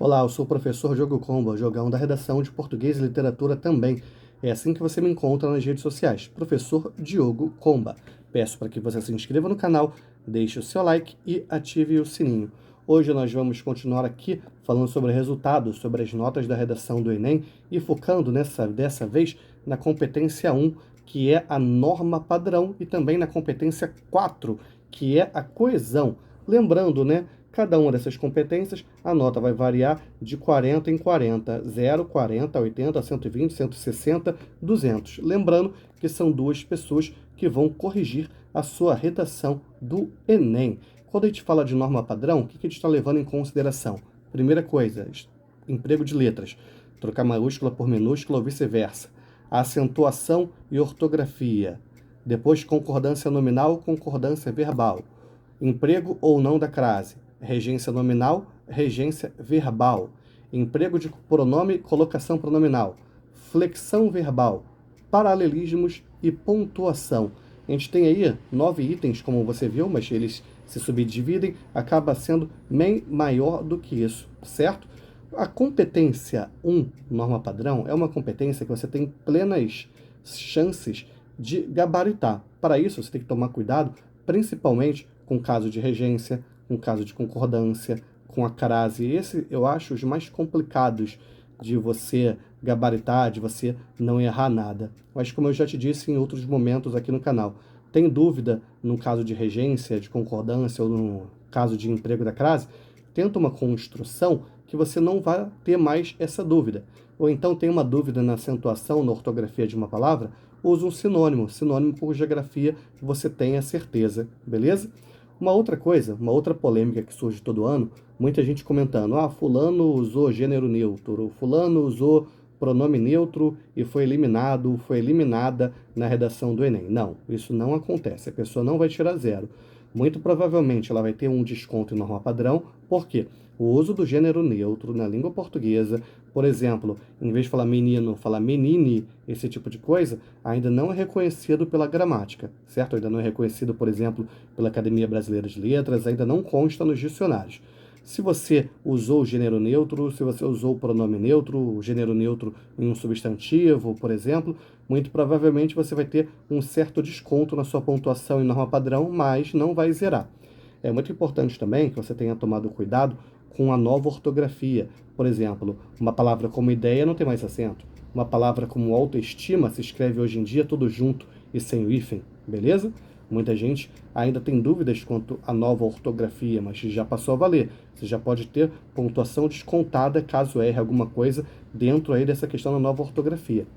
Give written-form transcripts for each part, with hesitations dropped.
Olá, eu sou o professor Diogo Comba, jogão da redação de Português e Literatura também. É assim que você me encontra nas redes sociais, professor Diogo Comba. Peço para que você se inscreva no canal, deixe o seu like e ative o sininho. Hoje nós vamos continuar aqui falando sobre resultados, sobre as notas da redação do Enem e focando dessa vez na competência 1, que é a norma padrão, e também na competência 4, que é a coesão. Lembrando, né? Cada uma dessas competências, a nota vai variar de 40 em 40, 0, 40, 80, 120, 160, 200. Lembrando que são duas pessoas que vão corrigir a sua redação do Enem. Quando a gente fala de norma padrão, o que a gente está levando em consideração? Primeira coisa, emprego de letras, trocar maiúscula por minúscula ou vice-versa. Acentuação e ortografia. Depois, concordância nominal, concordância verbal. Emprego ou não da crase. Regência nominal, regência verbal. Emprego de pronome, colocação pronominal. Flexão verbal. Paralelismos e pontuação. A gente tem aí 9 itens, como você viu, mas eles se subdividem, acaba sendo bem maior do que isso, certo? A competência 1, norma padrão, é uma competência que você tem plenas chances de gabaritar. Para isso, você tem que tomar cuidado, principalmente com o caso de regência, com o caso de concordância, com a crase. Esse eu acho os mais complicados de você gabaritar, de você não errar nada. Mas como eu já te disse em outros momentos aqui no canal, tem dúvida no caso de regência, de concordância ou no caso de emprego da crase, tenta uma construção que você não vai ter mais essa dúvida. Ou então tem uma dúvida na acentuação, na ortografia de uma palavra, usa um sinônimo, sinônimo por geografia, que você tenha certeza, beleza? Uma outra coisa, uma outra polêmica que surge todo ano, muita gente comentando, fulano usou gênero neutro, fulano usou pronome neutro e foi eliminado, foi eliminada na redação do Enem. Não, isso não acontece, a pessoa não vai tirar zero. Muito provavelmente ela vai ter um desconto em norma padrão, por quê? O uso do gênero neutro na língua portuguesa, por exemplo, em vez de falar menino, falar menine, esse tipo de coisa, ainda não é reconhecido pela gramática, certo? Ainda não é reconhecido, por exemplo, pela Academia Brasileira de Letras, ainda não consta nos dicionários. Se você usou o gênero neutro, se você usou o pronome neutro, o gênero neutro em um substantivo, por exemplo, muito provavelmente você vai ter um certo desconto na sua pontuação em norma padrão, mas não vai zerar. É muito importante também que você tenha tomado cuidado com a nova ortografia. Por exemplo, uma palavra como ideia não tem mais acento. Uma palavra como autoestima se escreve hoje em dia tudo junto e sem o hífen, beleza? Muita gente ainda tem dúvidas quanto à nova ortografia, mas já passou a valer. Você já pode ter pontuação descontada caso erre alguma coisa dentro aí dessa questão da nova ortografia.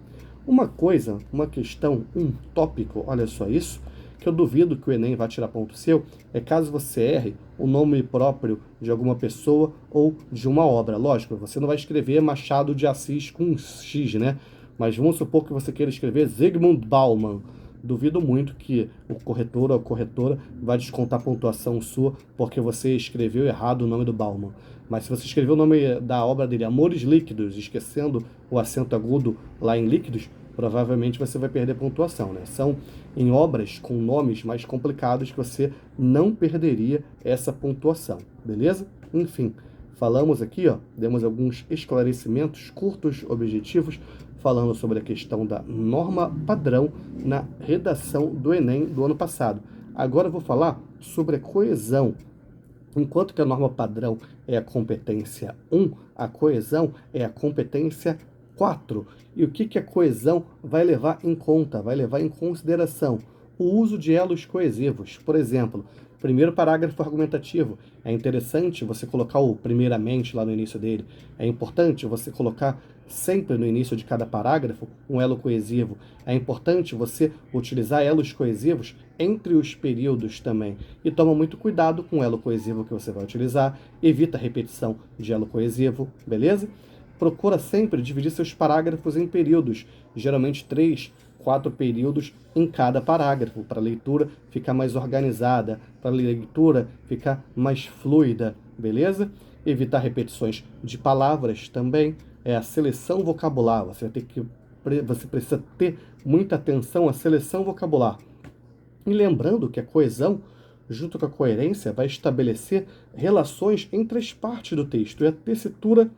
Uma coisa, uma questão, um tópico, olha só isso, que eu duvido que o Enem vá tirar ponto seu, é caso você erre o nome próprio de alguma pessoa ou de uma obra. Lógico, você não vai escrever Machado de Assis com X, né? Mas vamos supor que você queira escrever Zygmunt Bauman. Duvido muito que o corretor ou a corretora vai descontar a pontuação sua porque você escreveu errado o nome do Bauman. Mas se você escreveu o nome da obra dele, Amores Líquidos, esquecendo o acento agudo lá em líquidos, provavelmente você vai perder pontuação, né? São em obras com nomes mais complicados que você não perderia essa pontuação, beleza? Enfim, falamos aqui, demos alguns esclarecimentos curtos, objetivos, falando sobre a questão da norma padrão na redação do Enem do ano passado. Agora eu vou falar sobre a coesão. Enquanto que a norma padrão é a competência 1, a coesão é a competência 4. E o que a coesão vai levar em conta, vai levar em consideração? O uso de elos coesivos. Por exemplo, primeiro parágrafo argumentativo. É interessante você colocar o primeiramente lá no início dele. É importante você colocar sempre no início de cada parágrafo um elo coesivo. É importante você utilizar elos coesivos entre os períodos também. E toma muito cuidado com o elo coesivo que você vai utilizar. Evita a repetição de elo coesivo, beleza? Procura sempre dividir seus parágrafos em períodos, geralmente 3, 4 períodos em cada parágrafo, para a leitura ficar mais organizada, para a leitura ficar mais fluida, beleza? Evitar repetições de palavras também, é a seleção vocabular, você precisa ter muita atenção à seleção vocabular. E lembrando que a coesão junto com a coerência, vai estabelecer relações entre as partes do texto e a tessitura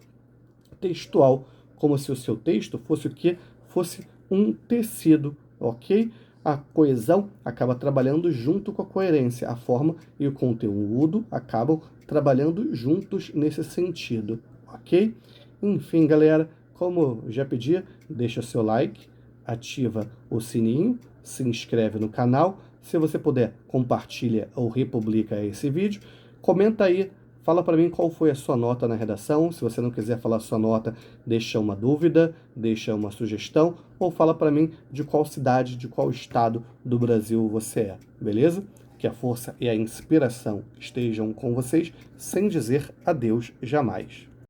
textual, como se o seu texto fosse o quê? Fosse um tecido, ok? A coesão acaba trabalhando junto com a coerência, a forma e o conteúdo acabam trabalhando juntos nesse sentido, ok? Enfim, galera, como já pedi, deixa seu like, ativa o sininho, se inscreve no canal. Se você puder, compartilha ou republica esse vídeo. Comenta aí, fala para mim qual foi a sua nota na redação. Se você não quiser falar a sua nota, deixa uma dúvida, deixa uma sugestão, ou fala para mim de qual cidade, de qual estado do Brasil você é, beleza? Que a força e a inspiração estejam com vocês, sem dizer adeus jamais.